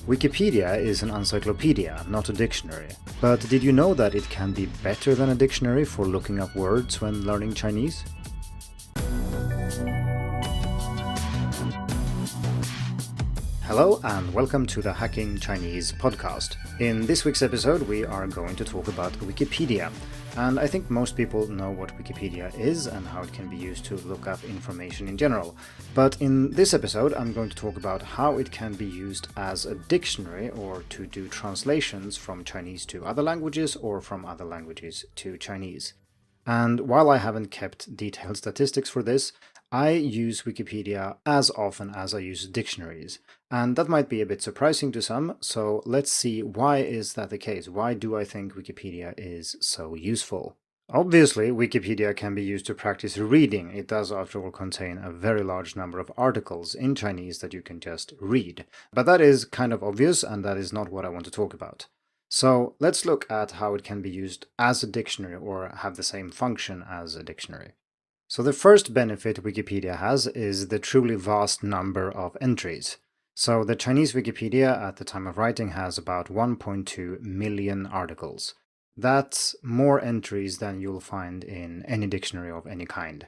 Wikipedia is an encyclopedia, not a dictionary. But did you know that it can be better than a dictionary for looking up words when learning Chinese? Hello and welcome to the Hacking Chinese podcast. In this week's episode, we are going to talk about Wikipedia. And I think most people know what Wikipedia is and how it can be used to look up information in general. But in this episode, I'm going to talk about how it can be used as a dictionary or to do translations from Chinese to other languages or from other languages to Chinese. And while I haven't kept detailed statistics for this, I use Wikipedia as often as I use dictionaries. And that might be a bit surprising to some, so let's see, why is that the case? Why do I think Wikipedia is so useful? Obviously, Wikipedia can be used to practice reading. It does, after all, contain a very large number of articles in Chinese that you can just read. But that is kind of obvious, and that is not what I want to talk about. So let's look at how it can be used as a dictionary or have the same function as a dictionary. So the first benefit Wikipedia has is the truly vast number of entries. So the Chinese Wikipedia at the time of writing has about 1.2 million articles. That's more entries than you'll find in any dictionary of any kind.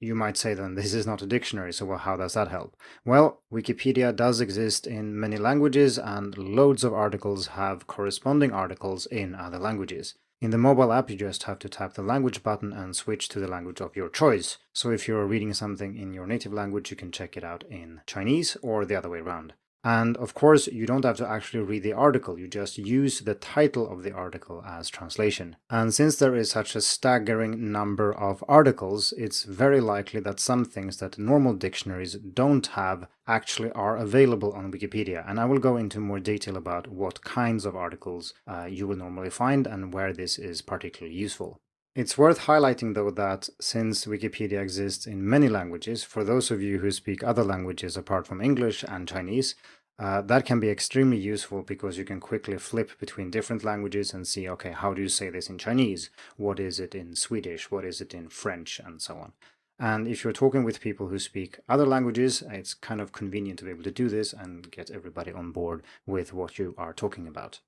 You might say then this is not a dictionary, so how does that help? Well, Wikipedia does exist in many languages and loads of articles have corresponding articles in other languages. In the mobile app, you just have to tap the language button and switch to the language of your choice. So if you're reading something in your native language, you can check it out in Chinese or the other way around. And of course, you don't have to actually read the article, you just use the title of the article as translation. And since there is such a staggering number of articles, it's very likely that some things that normal dictionaries don't have actually are available on Wikipedia. And I will go into more detail about what kinds of articles you will normally find and where this is particularly useful. It's worth highlighting, though, that since Wikipedia exists in many languages, for those of you who speak other languages apart from English and Chinese, that can be extremely useful because you can quickly flip between different languages and see, okay, how do you say this in Chinese? What is it in Swedish? What is it in French? And so on. And if you're talking with people who speak other languages, it's kind of convenient to be able to do this and get everybody on board with what you are talking about.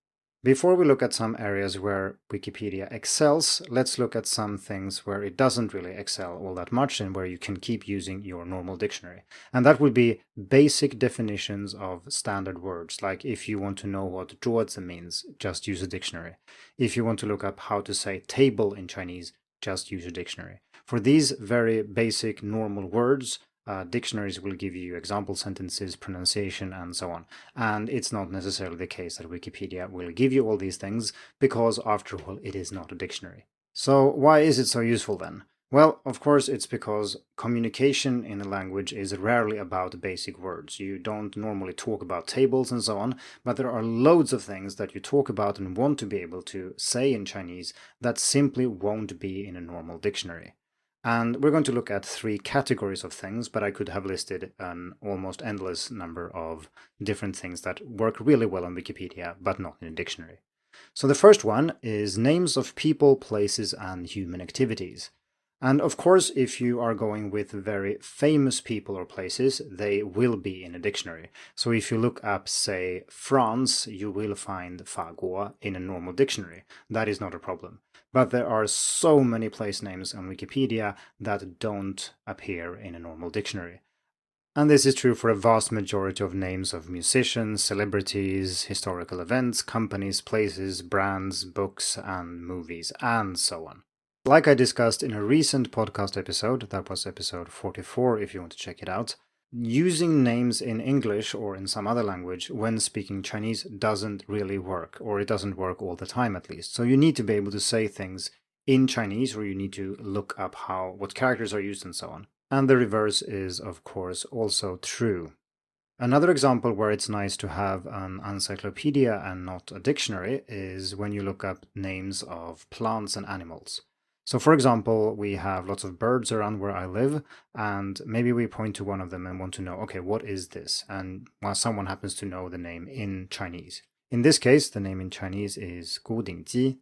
Before we look at some areas where Wikipedia excels, let's look at some things where it doesn't really excel all that much and where you can keep using your normal dictionary. And that would be basic definitions of standard words, like if you want to know what 桌子 means, just use a dictionary. If you want to look up how to say table in Chinese, just use a dictionary. For these very basic normal words, dictionaries will give you example sentences, pronunciation, and so on. And it's not necessarily the case that Wikipedia will give you all these things, because after all, it is not a dictionary. So why is it so useful then? Well, of course, it's because communication in a language is rarely about basic words. You don't normally talk about tables and so on, but there are loads of things that you talk about and want to be able to say in Chinese that simply won't be in a normal dictionary. And we're going to look at 3 categories of things, but I could have listed an almost endless number of different things that work really well on Wikipedia, but not in a dictionary. So the first one is names of people, places, and human activities. And of course, if you are going with very famous people or places, they will be in a dictionary. So if you look up, say, France, you will find 法国 in a normal dictionary. That is not a problem. But there are so many place names on Wikipedia that don't appear in a normal dictionary. And this is true for a vast majority of names of musicians, celebrities, historical events, companies, places, brands, books, and movies, and so on. Like I discussed in a recent podcast episode, that was episode 44 if you want to check it out, using names in English or in some other language when speaking Chinese doesn't really work, or it doesn't work all the time at least. So you need to be able to say things in Chinese, or you need to look up what characters are used and so on. And the reverse is, of course, also true. Another example where it's nice to have an encyclopedia and not a dictionary is when you look up names of plants and animals. So for example, we have lots of birds around where I live, and maybe we point to one of them and want to know, okay, what is this? And someone happens to know the name in Chinese. In this case, the name in Chinese is 古鼎鸡,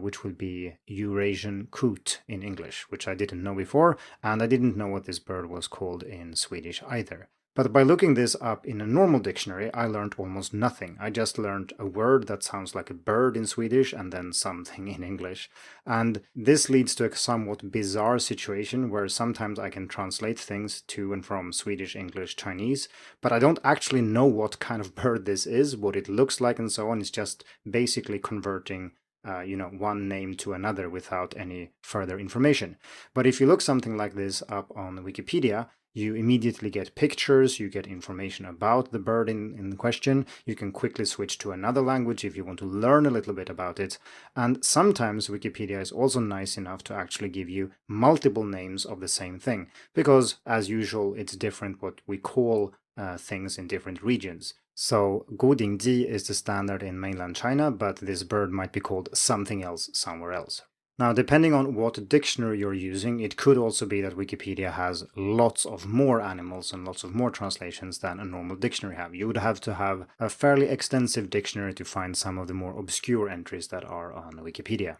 which would be Eurasian coot in English, which I didn't know before, and I didn't know what this bird was called in Swedish either. But by looking this up in a normal dictionary, I learned almost nothing. I just learned a word that sounds like a bird in Swedish and then something in English. And this leads to a somewhat bizarre situation where sometimes I can translate things to and from Swedish, English, Chinese, but I don't actually know what kind of bird this is, what it looks like and so on. It's just basically converting one name to another without any further information. But if you look something like this up on Wikipedia, you immediately get pictures, you get information about the bird in question, you can quickly switch to another language if you want to learn a little bit about it, and sometimes Wikipedia is also nice enough to actually give you multiple names of the same thing, because as usual it's different what we call things in different regions. So Godingji is the standard in mainland China, but this bird might be called something else somewhere else. Now, depending on what dictionary you're using, it could also be that Wikipedia has lots of more animals and lots of more translations than a normal dictionary have. You would have to have a fairly extensive dictionary to find some of the more obscure entries that are on Wikipedia.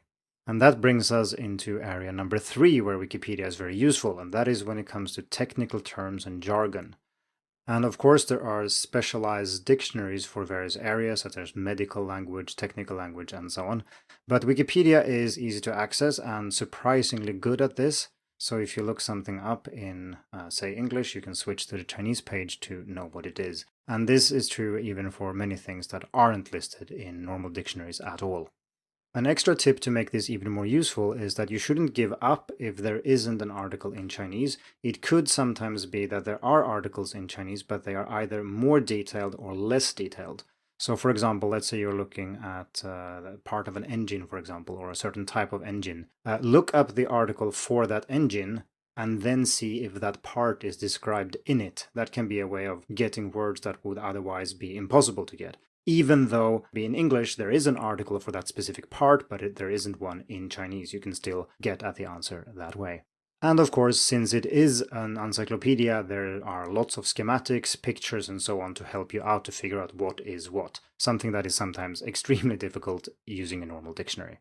And that brings us into area number 3, where Wikipedia is very useful, and that is when it comes to technical terms and jargon. And of course, there are specialized dictionaries for various areas, such as medical language, technical language, and so on. But Wikipedia is easy to access and surprisingly good at this. So if you look something up in, say, English, you can switch to the Chinese page to know what it is. And this is true even for many things that aren't listed in normal dictionaries at all. An extra tip to make this even more useful is that you shouldn't give up if there isn't an article in Chinese. It could sometimes be that there are articles in Chinese, but they are either more detailed or less detailed. So for example, let's say you're looking at part of an engine, for example, or a certain type of engine. Look up the article for that engine and then see if that part is described in it. That can be a way of getting words that would otherwise be impossible to get. Even though in English there is an article for that specific part, but there isn't one in Chinese, you can still get at the answer that way. And of course, since it is an encyclopedia, there are lots of schematics, pictures, and so on to help you out to figure out what is what, something that is sometimes extremely difficult using a normal dictionary.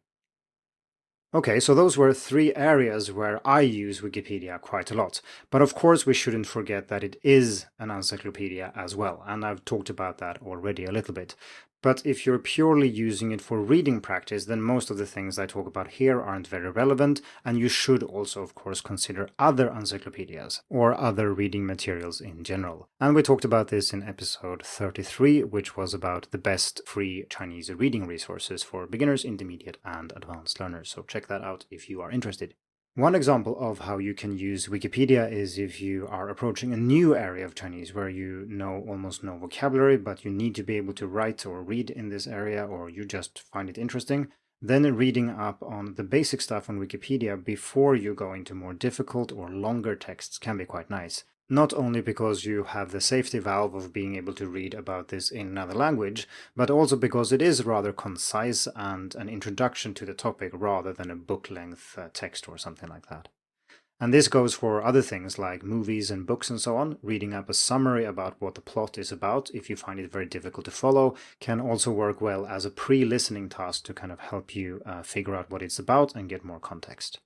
Okay, so those were 3 areas where I use Wikipedia quite a lot. But of course we shouldn't forget that it is an encyclopedia as well, and I've talked about that already a little bit. But if you're purely using it for reading practice, then most of the things I talk about here aren't very relevant, and you should also, of course, consider other encyclopedias or other reading materials in general. And we talked about this in episode 33, which was about the best free Chinese reading resources for beginners, intermediate, and advanced learners. So check that out if you are interested. One example of how you can use Wikipedia is if you are approaching a new area of Chinese where you know almost no vocabulary, but you need to be able to write or read in this area, or you just find it interesting. Then reading up on the basic stuff on Wikipedia before you go into more difficult or longer texts can be quite nice. Not only because you have the safety valve of being able to read about this in another language, but also because it is rather concise and an introduction to the topic rather than a book-length text or something like that. And this goes for other things like movies and books and so on. Reading up a summary about what the plot is about, if you find it very difficult to follow, can also work well as a pre-listening task to kind of help you figure out what it's about and get more context.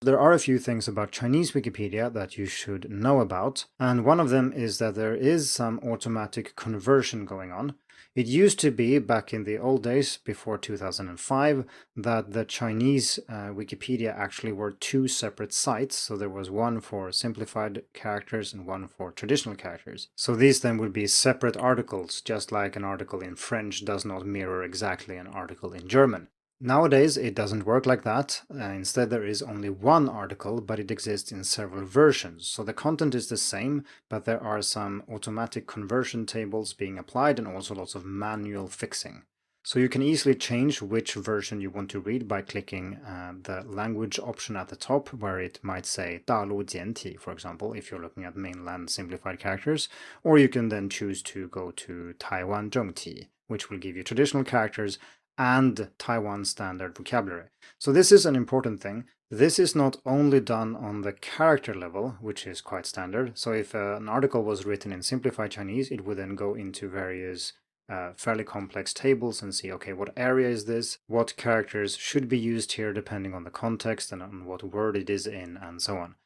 There are a few things about Chinese Wikipedia that you should know about, and one of them is that there is some automatic conversion going on. It used to be, back in the old days, before 2005, that the Chinese Wikipedia actually were 2 separate sites, so there was one for simplified characters and one for traditional characters. So these then would be separate articles, just like an article in French does not mirror exactly an article in German. Nowadays, it doesn't work like that. Instead, there is only one article, but it exists in several versions. So the content is the same, but there are some automatic conversion tables being applied and also lots of manual fixing. So you can easily change which version you want to read by clicking the language option at the top, where it might say 大陆简体, for example, if you're looking at mainland simplified characters, or you can then choose to go to 台湾正体, which will give you traditional characters and Taiwan standard vocabulary. So this is an important thing. This is not only done on the character level, which is quite standard. So if an article was written in simplified Chinese, it would then go into various fairly complex tables and see, okay, what area is this? What characters should be used here depending on the context and on what word it is in, and so on.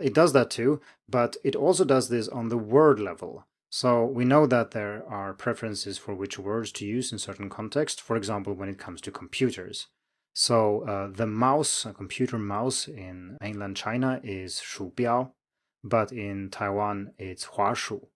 It does that too, but it also does this on the word level. So we know that there are preferences for which words to use in certain contexts, for example, when it comes to computers. So the mouse, a computer mouse in mainland China is 鼠标, but in Taiwan it's 滑鼠.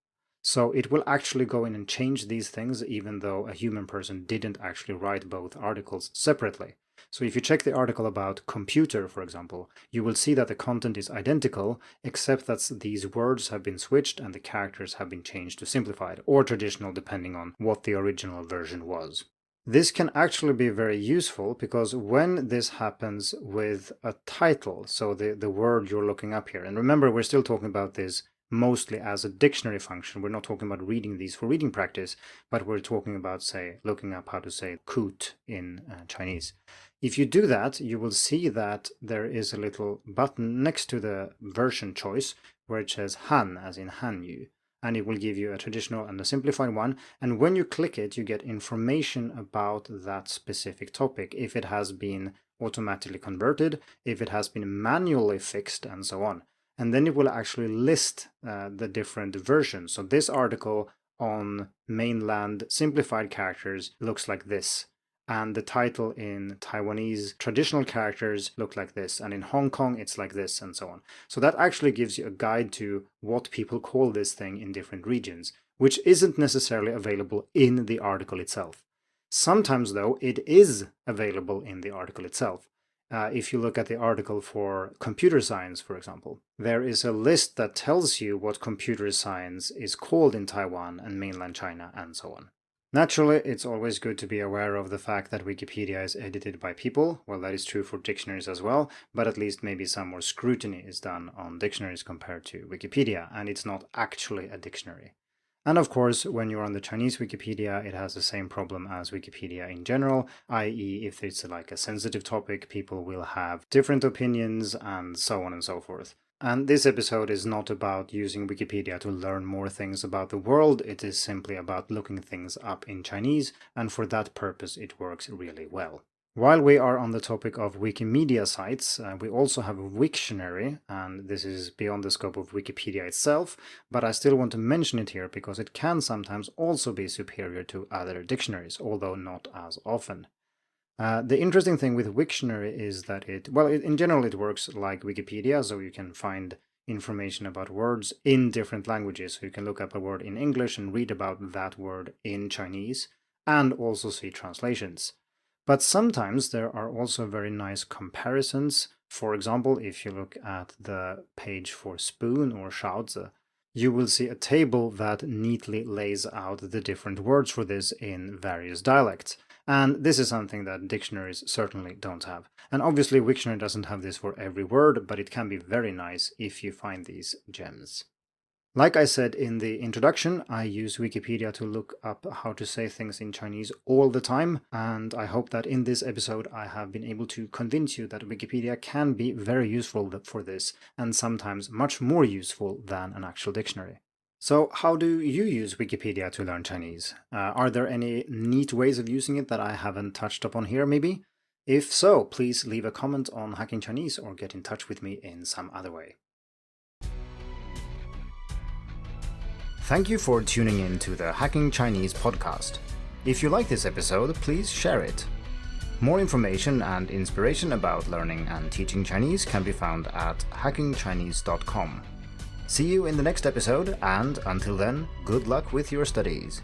So it will actually go in and change these things even though a human person didn't actually write both articles separately. So if you check the article about computer, for example, you will see that the content is identical, except that these words have been switched and the characters have been changed to simplified or traditional depending on what the original version was. This can actually be very useful because when this happens with a title, so the word you're looking up here, and remember we're still talking about this mostly as a dictionary function. We're not talking about reading these for reading practice, but we're talking about, say, looking up how to say coot in Chinese. If you do that, you will see that there is a little button next to the version choice where it says Han, as in Hanyu, and it will give you a traditional and a simplified one. And when you click it, you get information about that specific topic, if it has been automatically converted, if it has been manually fixed, and so on. And then it will actually list the different versions. So this article on mainland simplified characters looks like this. And the title in Taiwanese traditional characters look like this. And in Hong Kong, it's like this, and so on. So that actually gives you a guide to what people call this thing in different regions, which isn't necessarily available in the article itself. Sometimes, though, it is available in the article itself. If you look at the article for computer science, for example, there is a list that tells you what computer science is called in Taiwan and mainland China, and so on. Naturally, it's always good to be aware of the fact that Wikipedia is edited by people. Well, that is true for dictionaries as well, but at least maybe some more scrutiny is done on dictionaries compared to Wikipedia, and it's not actually a dictionary. And of course, when you're on the Chinese Wikipedia, it has the same problem as Wikipedia in general, i.e. if it's like a sensitive topic, people will have different opinions and so on and so forth. And this episode is not about using Wikipedia to learn more things about the world, it is simply about looking things up in Chinese, and for that purpose it works really well. While we are on the topic of Wikimedia sites, we also have a Wiktionary, and this is beyond the scope of Wikipedia itself, but I still want to mention it here because it can sometimes also be superior to other dictionaries, although not as often. The interesting thing with Wiktionary is that in general it works like Wikipedia, so you can find information about words in different languages. So you can look up a word in English and read about that word in Chinese, and also see translations. But sometimes there are also very nice comparisons. For example, if you look at the page for spoon or shaozi, you will see a table that neatly lays out the different words for this in various dialects. And this is something that dictionaries certainly don't have. And obviously Wiktionary doesn't have this for every word, but it can be very nice if you find these gems. Like I said in the introduction, I use Wikipedia to look up how to say things in Chinese all the time, and I hope that in this episode I have been able to convince you that Wikipedia can be very useful for this, and sometimes much more useful than an actual dictionary. So how do you use Wikipedia to learn Chinese? Are there any neat ways of using it that I haven't touched upon here, maybe? If so, please leave a comment on Hacking Chinese or get in touch with me in some other way. Thank you for tuning in to the Hacking Chinese podcast. If you like this episode, please share it. More information and inspiration about learning and teaching Chinese can be found at hackingchinese.com. See you in the next episode, and until then, good luck with your studies.